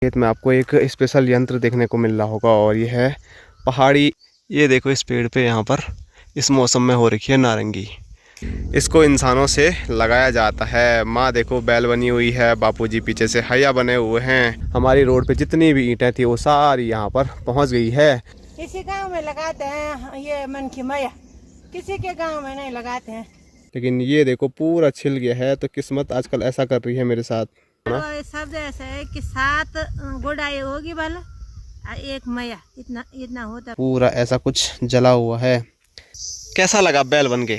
खेत में आपको एक स्पेशल यंत्र देखने को मिल रहा होगा और ये है पहाड़ी। ये देखो इस पेड़ पे यहाँ पर इस मौसम में हो रखी है नारंगी। इसको इंसानों से लगाया जाता है। माँ देखो बैल बनी हुई है, बापूजी पीछे से हैया बने हुए हैं। हमारी रोड पे जितनी भी ईंटें थी वो सारी यहाँ पर पहुँच गई है। किसी गांव में लगाते हैं ये मन की मैया, किसी के गांव में नहीं लगाते हैं। लेकिन ये देखो पूरा छिल गया है, तो किस्मत आजकल ऐसा कर रही है मेरे साथ। तो शब्द ऐसा है कि 7 गुड़ाई होगी भला, एक मैया, इतना इतना होता। पूरा ऐसा कुछ जला हुआ है। कैसा लगा बैल बन के?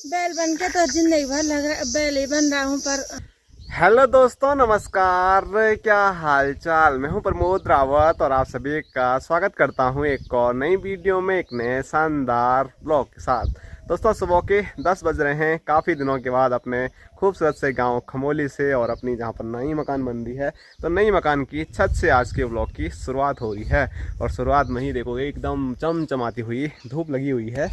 बैल बन के तो जिंदगी भर लगा बैल ही बन रहा हूँ। पर हेलो दोस्तों, नमस्कार, क्या हाल चाल। मैं हूं प्रमोद रावत और आप सभी का स्वागत करता हूं एक और नई वीडियो में, एक नए शानदार ब्लॉग के साथ। दोस्तों सुबह के 10 बज रहे हैं। काफ़ी दिनों के बाद अपने खूबसूरत से गांव खमोली से और अपनी जहां पर नई मकान बन रही है, तो नई मकान की छत से आज के ब्लॉग की शुरुआत हो रही है। और शुरुआत में ही देखो एकदम चमचमाती हुई धूप लगी हुई है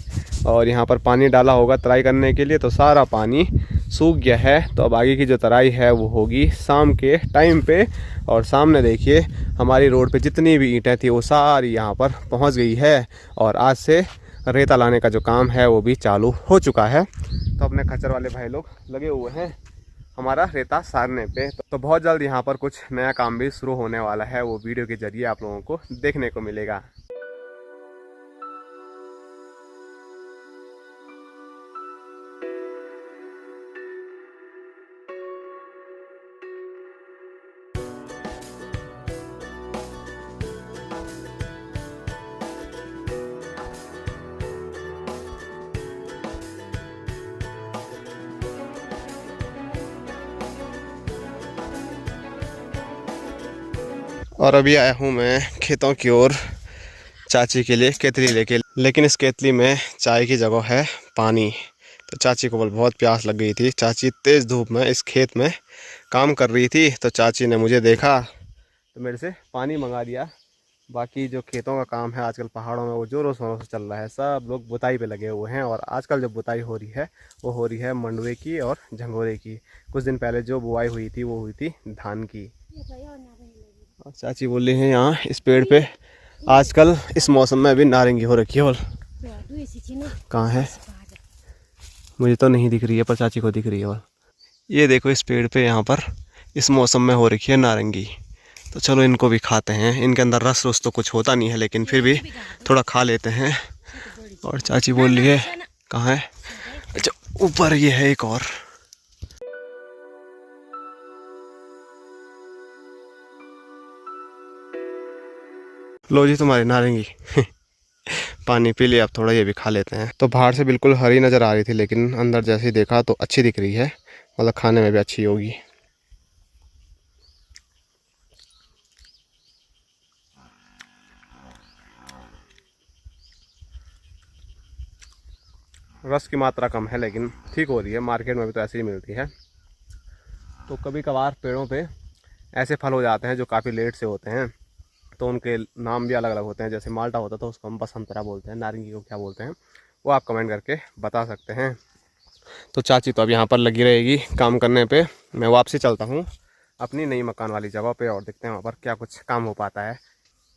और यहाँ पर पानी डाला होगा तराई करने के लिए, तो सारा पानी सूख गया है। तो अब आगे की जो तराई है वो होगी शाम के टाइम पे। और सामने देखिए हमारी रोड पे जितनी भी ईंटें थी वो सारी यहाँ पर पहुँच गई है और आज से रेता लाने का जो काम है वो भी चालू हो चुका है। तो अपने खच्चर वाले भाई लोग लगे हुए हैं हमारा रेता सारने पे। तो बहुत जल्द यहाँ पर कुछ नया काम भी शुरू होने वाला है, वो वीडियो के जरिए आप लोगों को देखने को मिलेगा। और अभी आया हूँ मैं खेतों की ओर चाची के लिए केतली लेके, लेकिन इस केतली में चाय की जगह है पानी। तो चाची को बहुत प्यास लग गई थी। चाची तेज़ धूप में इस खेत में काम कर रही थी, तो चाची ने मुझे देखा तो मेरे से पानी मंगा दिया। बाकी जो खेतों का काम है आजकल पहाड़ों में वो जोरों शोरों से चल रहा है। सब लोग बुताई पे लगे हुए हैं और आजकल जो बुताई हो रही है वो हो रही है मंडुए की और झंगोरे की। कुछ दिन पहले जो बुआई हुई थी वो हुई थी धान की। और चाची बोल रही हैं यहाँ इस पेड़ पे आजकल इस मौसम में अभी नारंगी हो रखी है। बोल कहाँ है? मुझे तो नहीं दिख रही है पर चाची को दिख रही है। और ये देखो इस पेड़ पे यहाँ पर इस मौसम में हो रखी है नारंगी। तो चलो इनको भी खाते हैं। इनके अंदर रस रस तो कुछ होता नहीं है, लेकिन फिर भी थोड़ा खा लेते हैं। और चाची बोल रही है कहाँ है? अच्छा ऊपर ये है एक और। लो जी तुम्हारी नारंगी पानी पी लिया, अब थोड़ा ये भी खा लेते हैं। तो बाहर से बिल्कुल हरी नज़र आ रही थी, लेकिन अंदर जैसे ही देखा तो अच्छी दिख रही है, मतलब खाने में भी अच्छी होगी। रस की मात्रा कम है लेकिन ठीक हो रही है। मार्केट में भी तो ऐसे ही मिलती है। तो कभी कभार पेड़ों पे ऐसे फल हो जाते हैं जो काफ़ी लेट से होते हैं, तो उनके नाम भी अलग अलग होते हैं। जैसे माल्टा होता है तो उसको हम बसंतरा बोलते हैं, नारंगी को क्या बोलते हैं वो आप कमेंट करके बता सकते हैं। तो चाची तो अब यहाँ पर लगी रहेगी काम करने पे। मैं वापसी चलता हूँ अपनी नई मकान वाली जगह पे और देखते हैं वहाँ पर क्या कुछ काम हो पाता है।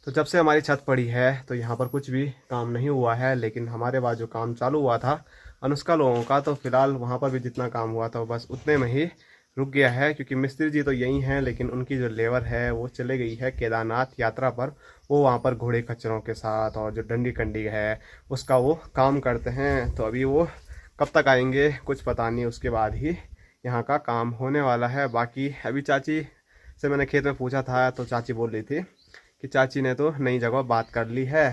तो जब से हमारी छत पड़ी है तो यहाँ पर कुछ भी काम नहीं हुआ है, लेकिन हमारे पास जो काम चालू हुआ था अनुष्का लोगों का, तो फिलहाल वहाँ पर भी जितना काम हुआ था बस उतने में ही रुक गया है। क्योंकि मिस्त्री जी तो यही हैं, लेकिन उनकी जो लेबर है वो चले गई है केदारनाथ यात्रा पर। वो वहाँ पर घोड़े खच्चरों के साथ और जो डंडी कंडी है उसका वो काम करते हैं। तो अभी वो कब तक आएंगे कुछ पता नहीं, उसके बाद ही यहाँ का काम होने वाला है। बाकी अभी चाची से मैंने खेत में पूछा था तो चाची बोल रही थी कि चाची ने तो नई जगह बात कर ली है।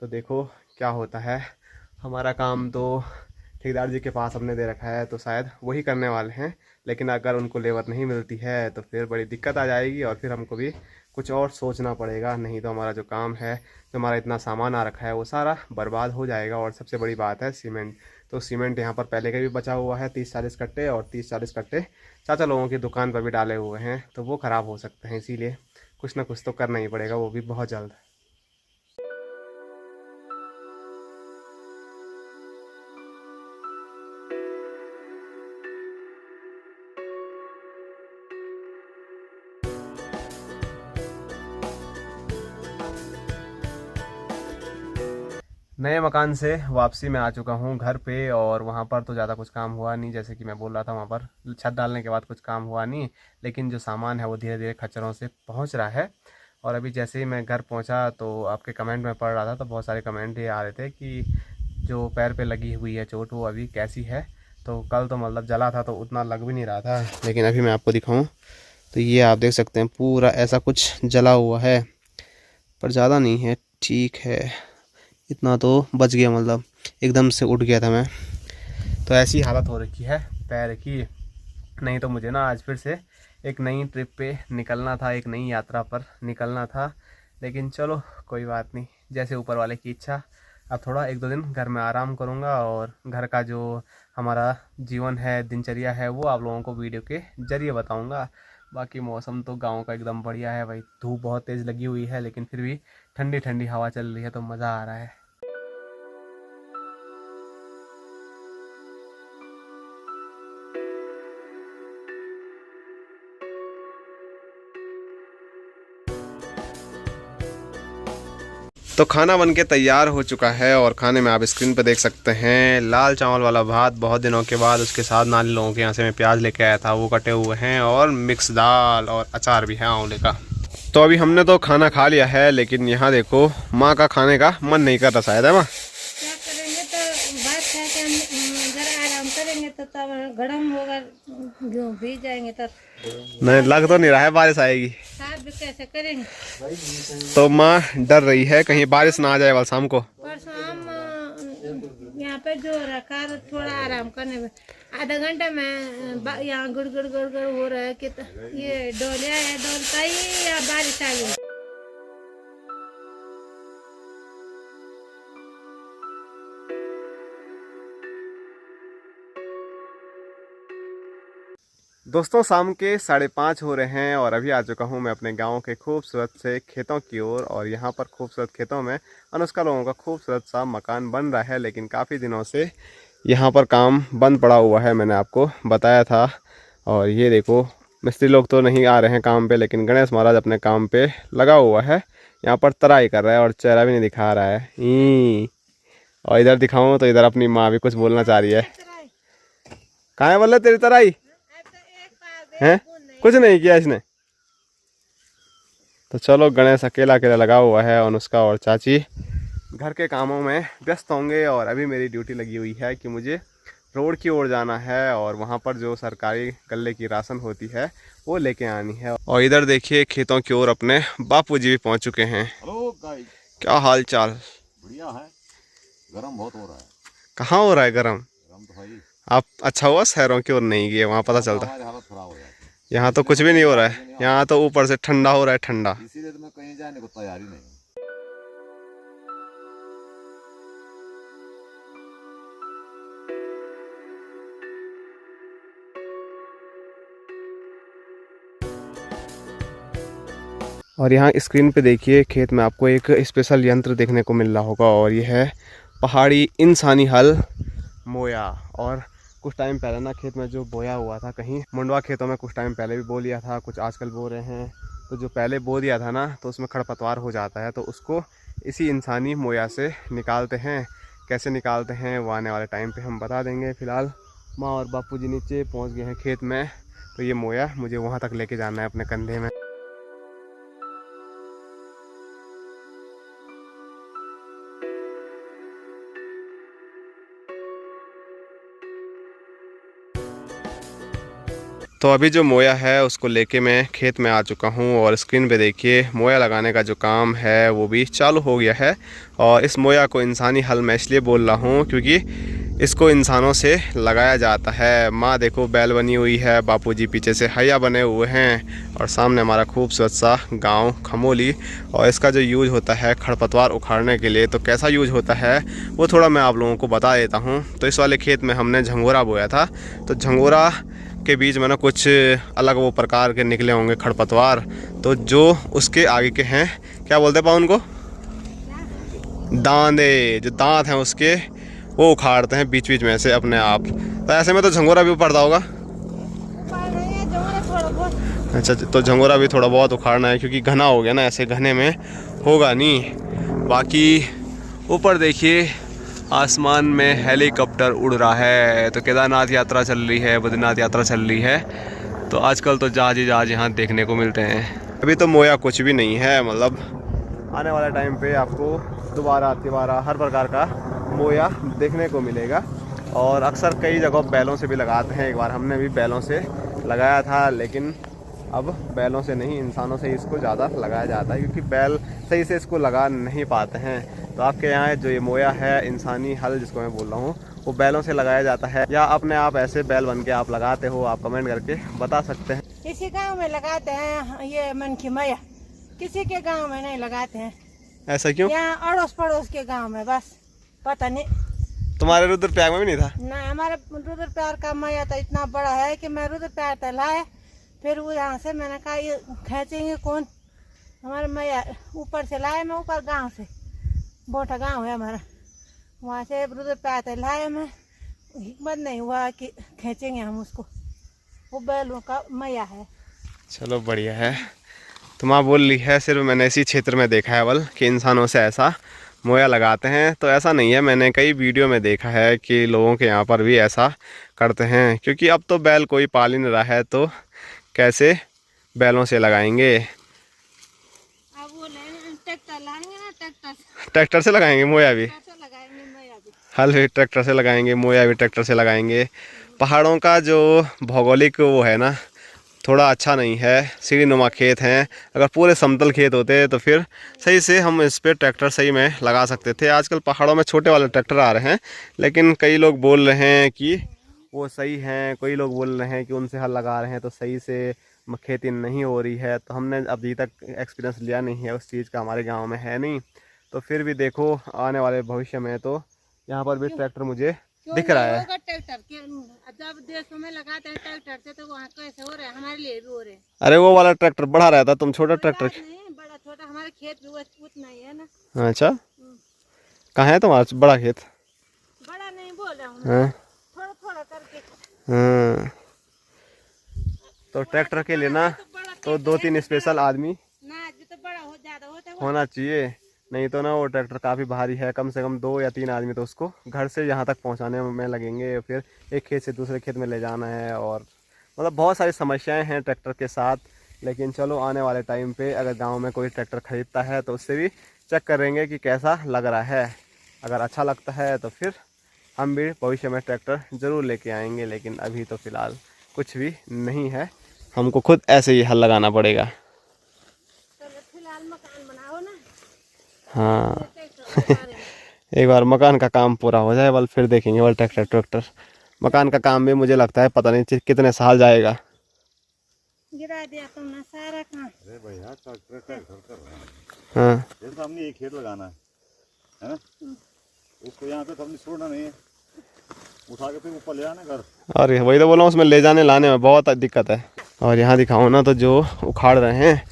तो देखो क्या होता है। हमारा काम तो ठेकेदार जी के पास हमने दे रखा है, तो शायद वही करने वाले हैं। लेकिन अगर उनको लेबर नहीं मिलती है तो फिर बड़ी दिक्कत आ जाएगी और फिर हमको भी कुछ और सोचना पड़ेगा। नहीं तो हमारा जो काम है, जो हमारा इतना सामान आ रखा है वो सारा बर्बाद हो जाएगा। और सबसे बड़ी बात है सीमेंट। तो सीमेंट यहाँ पर पहले का भी बचा हुआ है 30-40 कट्टे, और 30-40 कट्टे चाचा लोगों की दुकान पर भी डाले हुए हैं, तो वो ख़राब हो सकते हैं। इसीलिए कुछ ना कुछ तो करना ही पड़ेगा, वो भी बहुत जल्द। नए मकान से वापसी में आ चुका हूँ घर पे, और वहाँ पर तो ज़्यादा कुछ काम हुआ नहीं, जैसे कि मैं बोल रहा था वहाँ पर छत डालने के बाद कुछ काम हुआ नहीं, लेकिन जो सामान है वो धीरे धीरे खच्चरों से पहुँच रहा है। और अभी जैसे ही मैं घर पहुँचा तो आपके कमेंट में पढ़ रहा था, तो बहुत सारे कमेंट ये आ रहे थे कि जो पैर पे लगी हुई है चोट वो अभी कैसी है। तो कल तो मतलब जला था तो उतना लग भी नहीं रहा था, लेकिन अभी मैं आपको दिखाऊँ तो ये आप देख सकते हैं पूरा ऐसा कुछ जला हुआ है, पर ज़्यादा नहीं है, ठीक है, इतना तो बच गया, मतलब एकदम से उठ गया था मैं। तो ऐसी हालत हो रखी है पैर की। नहीं तो मुझे ना आज फिर से एक नई ट्रिप पे निकलना था, एक नई यात्रा पर निकलना था, लेकिन चलो कोई बात नहीं, जैसे ऊपर वाले की इच्छा। अब थोड़ा 1-2 दिन घर में आराम करूँगा, और घर का जो हमारा जीवन है, दिनचर्या है, वो आप लोगों को वीडियो के ज़रिए बताऊँगा। बाकी मौसम तो गांव का एकदम बढ़िया है भाई, धूप बहुत तेज़ लगी हुई है, लेकिन फिर भी ठंडी ठंडी हवा चल रही है तो मज़ा आ रहा है। तो खाना बनके तैयार हो चुका है, और खाने में आप स्क्रीन पे देख सकते हैं लाल चावल वाला भात बहुत दिनों के बाद। उसके साथ नानी लोगों के यहाँ से मैं प्याज लेके आया था, वो कटे हुए हैं, और मिक्स दाल और अचार भी है आंवले का। तो अभी हमने तो खाना खा लिया है, लेकिन यहाँ देखो माँ का खाने का मन नहीं कर रहा शायद, है माँ? क्या करेंगे, तो बात है कि हम जरा आराम करेंगे तो तब गरम होगा, गेहूँ भीग जाएंगे तब। नहीं लग तो नहीं रहा है बारिश आएगी, साफ भी कैसे करेंगे। तो माँ डर रही है कहीं बारिश ना आ जाए वाल शाम को। परसों हम यहाँ पे जो रखा थोड़ा आराम करने में, आधा घंटा में यहाँ गुड़ गुड़ गुड़ गुड़ हो रहा है कि ये डोलिया है, डोलता ही या बारिश आ गई। दोस्तों शाम के 5:30 हो रहे हैं, और अभी आ चुका हूं मैं अपने गांव के खूबसूरत से खेतों की ओर। और यहां पर खूबसूरत खेतों में अनुष्का लोगों का खूबसूरत सा मकान बन रहा है, लेकिन काफ़ी दिनों से यहां पर काम बंद पड़ा हुआ है, मैंने आपको बताया था। और ये देखो मिस्त्री लोग तो नहीं आ रहे हैं काम पे, लेकिन गणेश महाराज अपने काम पे लगा हुआ है, यहाँ पर तराई कर रहा है, और चेहरा भी नहीं दिखा रहा है। और इधर दिखाऊँ तो इधर अपनी माँ भी कुछ बोलना चाह रही है। कहाँ है बोले तेरी तराई हैं? कुछ नहीं किया इसने। तो चलो गणेश अकेला अकेला लगा हुआ है, और उसका और चाची घर के कामों में व्यस्त होंगे। और अभी मेरी ड्यूटी लगी हुई है कि मुझे रोड की ओर जाना है, और वहाँ पर जो सरकारी गल्ले की राशन होती है वो लेके आनी है। और इधर देखिए खेतों की ओर अपने बापू जी भी पहुँच चुके हैं। हेलो गाइस, क्या हाल चाल? बढ़िया है। गरम बहुत हो रहा है। कहाँ हो रहा है गरम? गरम तो भाई आप अच्छा हुआ शहरों की ओर नहीं गए, वहाँ पता चलता। हमारी हालत खराब हो जाती है। यहाँ तो कुछ भी नहीं हो रहा है, यहाँ तो ऊपर से ठंडा हो रहा है, ठंडा। इसीलिए तो मैं कहीं जाने को तैयार ही नहीं हूँ। और यहाँ स्क्रीन पे देखिए खेत में आपको एक स्पेशल यंत्र देखने को मिल रहा होगा, और ये है पहाड़ी इंसानी हल मोया। और कुछ टाइम पहले ना खेत में जो बोया हुआ था, कहीं मुंडवा खेतों में कुछ टाइम पहले भी बो लिया था, कुछ आजकल बो रहे हैं, तो जो पहले बो दिया था ना तो उसमें खरपतवार हो जाता है, तो उसको इसी इंसानी मोया से निकालते हैं। कैसे निकालते हैं वो आने वाले टाइम पे हम बता देंगे। फ़िलहाल माँ और बापू जी नीचे पहुँच गए हैं खेत में, तो ये मोया मुझे वहाँ तक लेके जाना है अपने कंधे में। तो अभी जो मोया है उसको लेके मैं खेत में आ चुका हूँ, और स्क्रीन पे देखिए मोया लगाने का जो काम है वो भी चालू हो गया है। और इस मोया को इंसानी हल मैं इसलिए बोल रहा हूँ क्योंकि इसको इंसानों से लगाया जाता है। माँ देखो बैल बनी हुई है, बापूजी पीछे से हैया बने हुए हैं, और सामने हमारा खूबसूरत सा गांव खमोली। और इसका जो यूज होता है खरपतवार उखाड़ने के लिए, तो कैसा यूज होता है वो थोड़ा मैं आप लोगों को बता देता हूँ। तो इस वाले खेत में हमने झंगोरा बोया था, तो झंगोरा के बीच में ना कुछ अलग वो प्रकार के निकले होंगे खरपतवार, तो जो उसके आगे के हैं, क्या बोलते हैं उनको, दांते, जो दांत हैं उसके, वो उखाड़ते हैं बीच बीच में से अपने आप। तो ऐसे में तो झंगोरा भी उपाड़ता होगा। अच्छा, तो झंगोरा भी थोड़ा बहुत उखाड़ना है, क्योंकि घना हो गया ना, ऐसे घने में होगा नहीं। बाकी ऊपर देखिए आसमान में हेलीकॉप्टर उड़ रहा है। तो केदारनाथ यात्रा चल रही है, बद्रीनाथ यात्रा चल रही है, तो आजकल तो जहाज ही जहाज यहाँ देखने को मिलते हैं। अभी तो मोया कुछ भी नहीं है, मतलब आने वाले टाइम पे आपको दोबारा तिबारा हर प्रकार का मोया देखने को मिलेगा। और अक्सर कई जगहों बैलों से भी लगाते हैं। एक बार हमने भी बैलों से लगाया था, लेकिन अब बैलों से नहीं, इंसानों से इसको ज़्यादा लगाया जाता है, क्योंकि बैल सही से इसको लगा नहीं पाते हैं। तो आपके यहाँ जो ये मोया है, इंसानी हल जिसको मैं बोल रहा हूँ, वो बैलों से लगाया जाता है या अपने आप ऐसे बैल बन के आप लगाते हो? आप कमेंट करके बता सकते हैं। किसी गांव में लगाते हैं ये मन की मैया, किसी के गांव में नहीं लगाते हैं। ऐसा क्यों? यहाँ अड़ोस पड़ोस के गांव में बस, पता नहीं। तुम्हारे रुद्रप्रयाग में भी नहीं था? ना, हमारे रुद्रप्रयाग का मैया तो इतना बड़ा है कि मैं रुद्रप्रयाग तक लाए, फिर वो यहाँ से मैंने कहा ये खींचेंगे कौन, हमारे मैया ऊपर से लाए, मैं ऊपर गांव से, बोटा गांव है हमारा, वहाँ से रुद्रप्रयाग तक लाए, मैं हिम्मत नहीं हुआ कि खींचेंगे हम उसको, वो बैलों का मैया है। चलो बढ़िया है। तो माँ बोल रही है सिर्फ मैंने इसी क्षेत्र में देखा है बल कि इंसानों से ऐसा मोया लगाते हैं, तो ऐसा नहीं है। मैंने कई वीडियो में देखा है कि लोगों के यहाँ पर भी ऐसा करते हैं, क्योंकि अब तो बैल कोई पाल ही नहीं रहा है, तो कैसे बैलों से लगाएंगे? अब वो ट्रैक्टर लाएंगे ना, ट्रैक्टर से लगाएंगे मोया भी, लगाएंगे मैया भी। हल भी ट्रैक्टर से लगाएंगे, मोया भी ट्रैक्टर से लगाएंगे। पहाड़ों का जो भौगोलिक वो है ना, थोड़ा अच्छा नहीं है। सीढ़ी नुमा खेत हैं, अगर पूरे समतल खेत होते तो फिर सही से हम इस पर ट्रैक्टर सही में लगा सकते थे। आजकल पहाड़ों में छोटे वाले ट्रैक्टर आ रहे हैं, लेकिन कई लोग बोल रहे हैं कि वो सही हैं, कई लोग बोल रहे हैं कि उनसे हल लगा रहे हैं तो सही से खेती नहीं हो रही है। तो हमने अभी तक एक्सपीरियंस लिया नहीं है उस चीज़ का, हमारे गाँव में है नहीं। तो फिर भी देखो आने वाले भविष्य में तो यहाँ पर भी ट्रैक्टर मुझे दिख रहा है। ट्रैक्टर जब देशों में लगाते हैं ट्रैक्टर से, तो वहाँ कैसे हो रहे हैं, हमारे लिए भी हो रहे हैं। अरे वो वाला ट्रैक्टर बड़ा रहता, तुम छोटा ट्रैक्टर। नहीं, बड़ा छोटा हमारे खेत भी उतना ही है ना। अच्छा, कहाँ है तुम्हारा बड़ा खेत? बड़ा नहीं बोल रहा हूँ, हाँ थोड़ा थोड़ा करके। हाँ, तो ट्रैक्टर के लिए ना तो 2-3 स्पेशल आदमी ना, जो तो बड़ा हो ज्यादा होता है होना चाहिए, नहीं तो ना वो ट्रैक्टर काफ़ी भारी है। कम से कम 2 या 3 आदमी तो उसको घर से यहाँ तक पहुँचाने में लगेंगे, फिर एक खेत से दूसरे खेत में ले जाना है, और मतलब बहुत सारी समस्याएं हैं ट्रैक्टर के साथ। लेकिन चलो आने वाले टाइम पे अगर गांव में कोई ट्रैक्टर ख़रीदता है तो उससे भी चेक करेंगे कि कैसा लग रहा है। अगर अच्छा लगता है तो फिर हम भी भविष्य में ट्रैक्टर ज़रूर लेके आएंगे, लेकिन अभी तो फ़िलहाल कुछ भी नहीं है, हमको खुद ऐसे ही हल लगाना पड़ेगा। फिलहाल मकान बनाओ ना। हाँ एक बार मकान का काम पूरा हो जाए बल फिर देखेंगे बल ट्रैक्टर। मकान का काम भी मुझे लगता है पता नहीं कितने साल जाएगा। गिरा दिया तुमने सारा काम। अरे भैया ट्रैक्टर का घर कर रहे हैं, हाँ जैसे हमने एक खेत लगाना है ना, उसको यहाँ पे तो हमने छोड़ना नहीं है, उठा के फिर ऊपर ले आना घर। अरे वही तो बोला हूँ, उसमें ले जाने लाने में बहुत दिक्कत है। और यहाँ दिखाओ ना, तो जो उखाड़ रहे हैं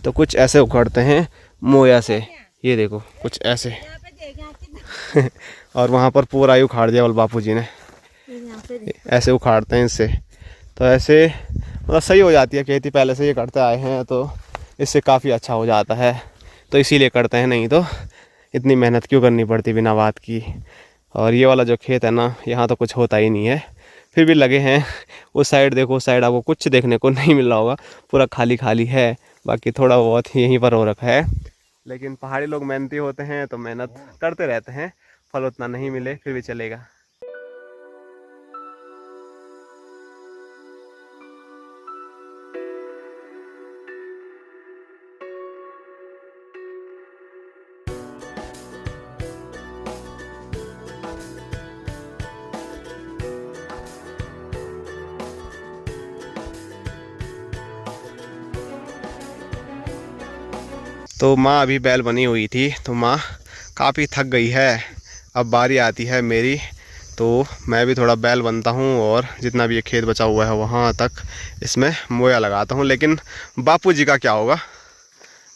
तो कुछ ऐसे उखाड़ते हैं मोया से, ये देखो कुछ ऐसे और वहाँ पर पूरा ही उखाड़ दिया बल बापू जी ने, ऐसे उखाड़ते हैं इससे। तो ऐसे मतलब सही हो जाती है खेती, पहले से ये करते आए हैं तो इससे काफ़ी अच्छा हो जाता है, तो इसीलिए करते हैं, नहीं तो इतनी मेहनत क्यों करनी पड़ती बिना बात की। और ये वाला जो खेत है ना, यहाँ तो कुछ होता ही नहीं है, फिर भी लगे हैं। उस साइड देखो, उस साइड आपको कुछ देखने को नहीं मिल रहा होगा, पूरा खाली खाली है, बाकी थोड़ा बहुत यहीं पर हो रखा है। लेकिन पहाड़ी लोग मेहनती होते हैं तो मेहनत करते रहते हैं, फल उतना नहीं मिले फिर भी चलेगा। तो माँ अभी बैल बनी हुई थी, तो माँ काफ़ी थक गई है। अब बारी आती है मेरी, तो मैं भी थोड़ा बैल बनता हूँ और जितना भी ये खेत बचा हुआ है वहाँ तक इसमें मोया लगाता हूँ। लेकिन बापू जी का क्या होगा,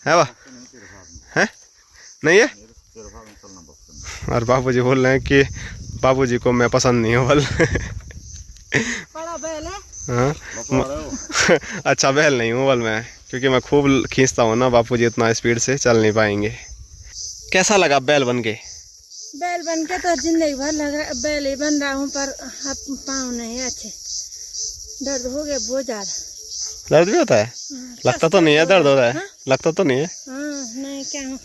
है वाह है नहीं है? और बापू जी बोल रहे हैं कि बापू जी को मैं पसंद नहीं हूँ बल बड़ा बैल है। हाँ अच्छा बैल नहीं हूँ बल मैं, क्योंकि मैं खूब खींचता हूँ ना, बापू जी उतना स्पीड से चल नहीं पाएंगे। कैसा लगा बैल बन के? बैल बन के तो जिंदगी भर लगा बैल ही बन रहा हूँ, पर अब पाँव नहीं अच्छे, दर्द हो गया बहुत ज्यादा। दर्द भी होता है? लगता तो नहीं है दर्द हो रहा है। लगता तो नहीं है। हाँ नहीं क्या हूँ।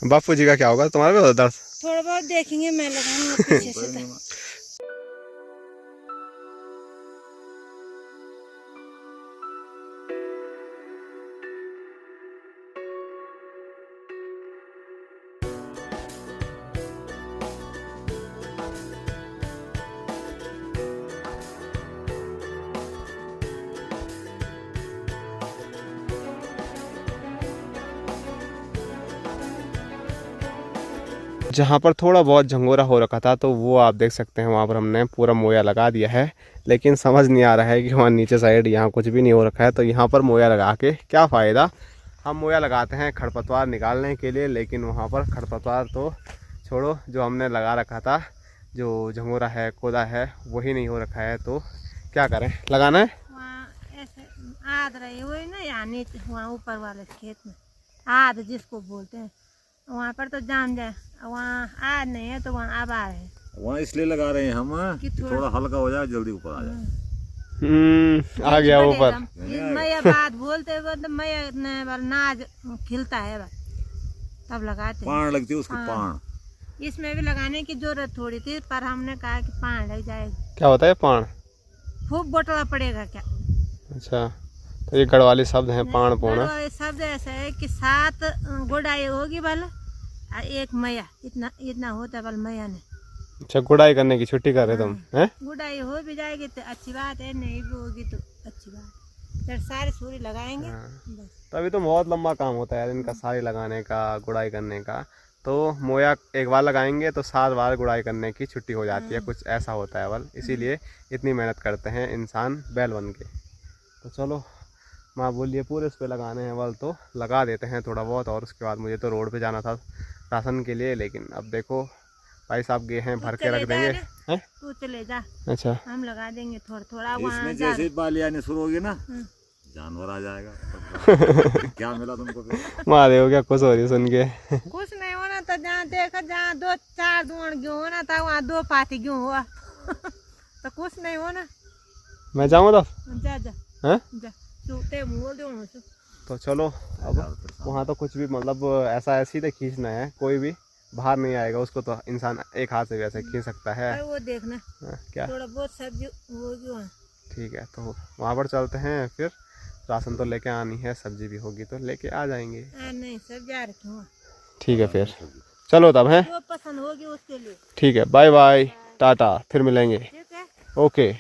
बापू जी का क्या होगा, तुम्हारा भी होता दर्द? थोड़ा बहुत देखेंगे, मैं लगाऊंगा पीछे से तो। जहाँ पर थोड़ा बहुत झंगोरा हो रखा था तो वो आप देख सकते हैं, वहाँ पर हमने पूरा मोया लगा दिया है। लेकिन समझ नहीं आ रहा है कि वहाँ नीचे साइड यहाँ कुछ भी नहीं हो रखा है, तो यहाँ पर मोया लगा के क्या फ़ायदा। हम मोया लगाते हैं खरपतवार निकालने के लिए, लेकिन वहाँ पर खरपतवार तो छोड़ो, जो हमने लगा रखा था, जो झंगोरा है खोदा है, वही नहीं हो रखा है, तो क्या करें, लगाना है। वहाँ ऐसे आद रही हुई ना, यहाँ नीचे वहाँ ऊपर वाले खेत में आद जिसको बोलते हैं, वहाँ पर तो जाम जाए, वहाँ आद नहीं है तो वहाँ आबाद है। वहाँ इसलिए लगा रहे हैं हम कि कि थोड़ा हल्का हो जाए, जल्दी ऊपर आ जाए। आ गया ऊपर। मैया बात बोलते मतलब मैया ने नाज खिलता है तब लगाते हैं। पान लगती है उसकी, हाँ। पान इसमें भी लगाने की जरूरत थोड़ी थी, पर हमने कहा कि पान लग जाएगा। क्या होता है पान? खूब बोटला पड़ेगा क्या। अच्छा, तो ये गढ़वाली शब्द है पान पोना। शब्द ऐसा है कि 7 गुड़ाई होगी भला, एक मैया, इतना इतना होता है भला मैया ने। अच्छा, गुड़ाई करने की छुट्टी कर रहे तुम हैं? गुड़ाई हो भी जाएगी तो अच्छी बात है, नहीं भी होगी तो अच्छी बात। फिर सारी सूरी लगाएंगे बस। तभी तो बहुत लंबा काम होता है इनका, सारी लगाने का, गुड़ाई करने का। तो मोया एक बार लगाएंगे तो 7 बार गुड़ाई करने की छुट्टी हो जाती है, कुछ ऐसा होता है बल, इसीलिए इतनी मेहनत करते हैं इंसान बैल बन के। तो चलो, माँ बोलिए पूरे उस पर लगाने हैं बल, तो लगा देते हैं थोड़ा बहुत। और उसके बाद मुझे तो रोड पे जाना था राशन के लिए, लेकिन अब देखो भाई साहब गए हैं, भर के रख देंगे। हैं? तू चले जा, अच्छा, हम लगा देंगे थोड़ा थोड़ा। इसमें जैसे ही बाली आने शुरू होगी ना, जानवर आ जाएगा। क्या मिला तुमको फिर? महादेव क्या खुश हो रही है सुन के। कुछ नहीं होना था, जहाँ देखा जहाँ 2-4 दुआन गेहूँ होना था, वहाँ 2 पाती गेहूँ हुआ। तो कुछ नहीं होना। मैं जाऊँ तो? जा जा हैं? जा, चूते बोल दो मुझसे। तो चलो, अब वहाँ तो कुछ भी मतलब ऐसा ऐसे ही तो खींचना है, कोई भी बाहर नहीं आएगा, उसको तो इंसान एक हाथ से वैसे खींच सकता है। अरे वो देखना क्या थोड़ा बहुत सब्जी होगी वहाँ। ठीक है, तो वहाँ पर चलते हैं, फिर राशन तो लेके आनी है, सब्जी भी होगी तो लेके आ जाएंगे। नहीं सब्जी आ रखी वहाँ। ठीक है, फिर चलो तब है। जो पसंद होगी उसके लिए। ठीक है, बाय बाय, टाटा, फिर मिलेंगे। ठीक है। ओके।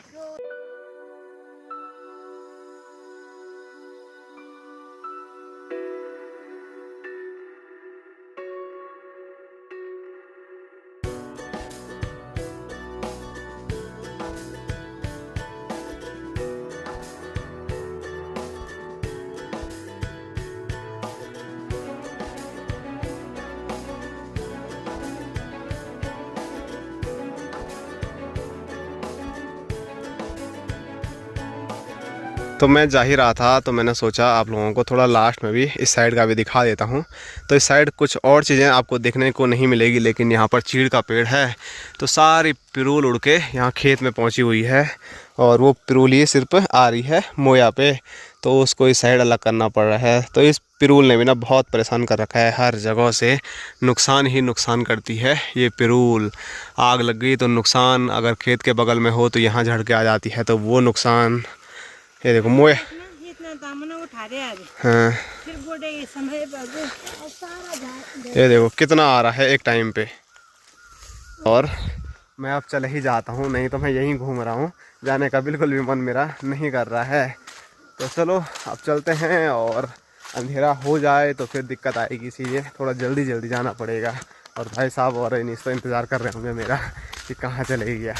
तो मैं जा ही रहा था, तो मैंने सोचा आप लोगों को थोड़ा लास्ट में भी इस साइड का भी दिखा देता हूँ। तो इस साइड कुछ और चीज़ें आपको देखने को नहीं मिलेगी, लेकिन यहाँ पर चीड़ का पेड़ है, तो सारी पिरूल उड़ के यहाँ खेत में पहुँची हुई है, और वो पिरूल ही सिर्फ आ रही है मोया पे, तो उसको इस साइड अलग करना पड़ रहा है। तो इस पिरूल ने भी ना बहुत परेशान कर रखा है, हर जगह से नुकसान ही नुकसान करती है ये पिरूल। आग लग गई तो नुकसान, अगर खेत के बगल में हो तो यहाँ झड़ के आ जाती है, तो वो नुकसान। ये देखो मोया, इतना दामन उठा रहे आज। हाँ, फिर गोडे समय बाबू और सारा ये देखो कितना आ रहा है एक टाइम पे। और मैं अब चले ही जाता हूँ, नहीं तो मैं यहीं घूम रहा हूँ, जाने का बिल्कुल भी मन मेरा नहीं कर रहा है। तो चलो अब चलते हैं, और अंधेरा हो जाए तो फिर दिक्कत आएगी, इसीलिए थोड़ा जल्दी जल्दी जाना पड़ेगा। और भाई साहब और इनिस तो इंतज़ार कर रहे होंगे मेरा कि कहाँ चले गया।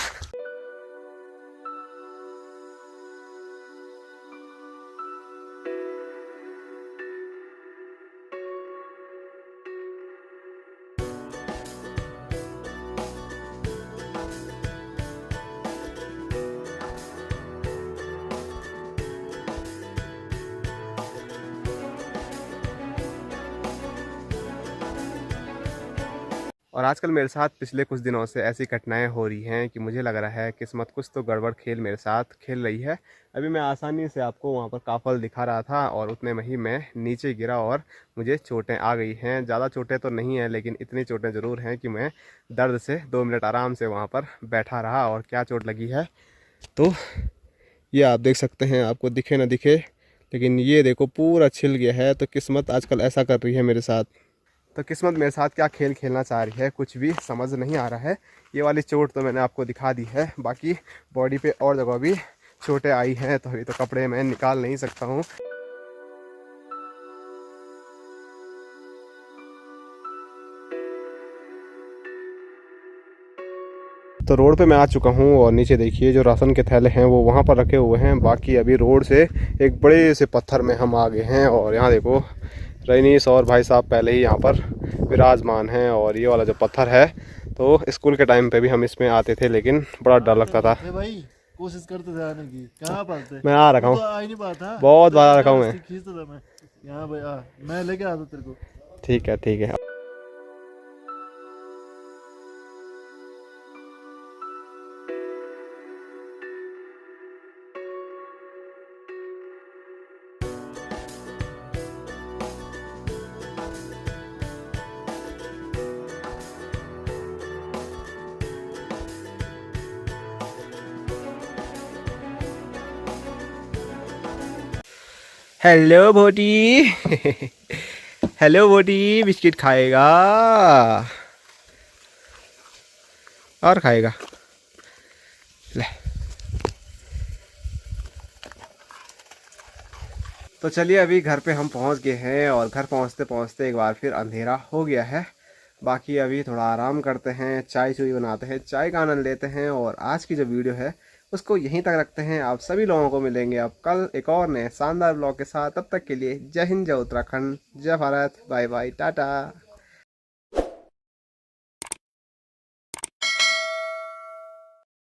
और आजकल मेरे साथ पिछले कुछ दिनों से ऐसी घटनाएं हो रही हैं कि मुझे लग रहा है किस्मत कुछ तो गड़बड़ खेल मेरे साथ खेल रही है। अभी मैं आसानी से आपको वहां पर काफल दिखा रहा था और उतने में ही मैं नीचे गिरा और मुझे चोटें आ गई हैं। ज़्यादा चोटें तो नहीं हैं, लेकिन इतनी चोटें ज़रूर हैं कि मैं दर्द से 2 मिनट आराम से वहाँ पर बैठा रहा। और क्या चोट लगी है तो ये आप देख सकते हैं, आपको दिखे ना दिखे, लेकिन ये देखो पूरा छिल गया है। तो किस्मत आजकल ऐसा कर रही है मेरे साथ। तो किस्मत मेरे साथ क्या खेल खेलना चाह रही है कुछ भी समझ नहीं आ रहा है। ये वाली चोट तो मैंने आपको दिखा दी है, बाकी बॉडी पे और जगह भी चोटें आई हैं। तो अभी तो कपड़े मैं निकाल नहीं सकता हूँ। तो रोड पे मैं आ चुका हूँ और नीचे देखिए जो राशन के थैले हैं वो वहाँ पर रखे हुए हैं। बाकी अभी रोड से एक बड़े से पत्थर में हम आ गए हैं और यहाँ देखो रईनीस और भाई साहब पहले ही यहाँ पर विराजमान हैं। और ये वाला जो पत्थर है तो स्कूल के टाइम पे भी हम इसमें आते थे, लेकिन बड़ा डर लगता था। भाई कोशिश करते थे आने की, कहाँ पाते? मैं आ रखा हूँ, तो आ ही नहीं पाता, बहुत बार आ रखा हूँ मैं। खींचता था मैं यहाँ भाई, मैं लेके आता तेरे को। ठीक है ठीक है। Hello Bhoti hello Bhoti, biscuit खाएगा और खाएगा ले। तो चलिए अभी घर पे हम पहुंच गए हैं और घर पहुंचते पहुंचते एक बार फिर अंधेरा हो गया है। बाकी अभी थोड़ा आराम करते हैं, चाय चुई बनाते हैं, चाय का आनंद लेते हैं और आज की जो वीडियो है उसको यहीं तक रखते हैं। आप सभी लोगों को मिलेंगे अब कल एक और नए शानदार ब्लॉग के साथ। तब तक के लिए जय हिंद, जय उत्तराखंड, जय भारत, बाय बाय, टाटा।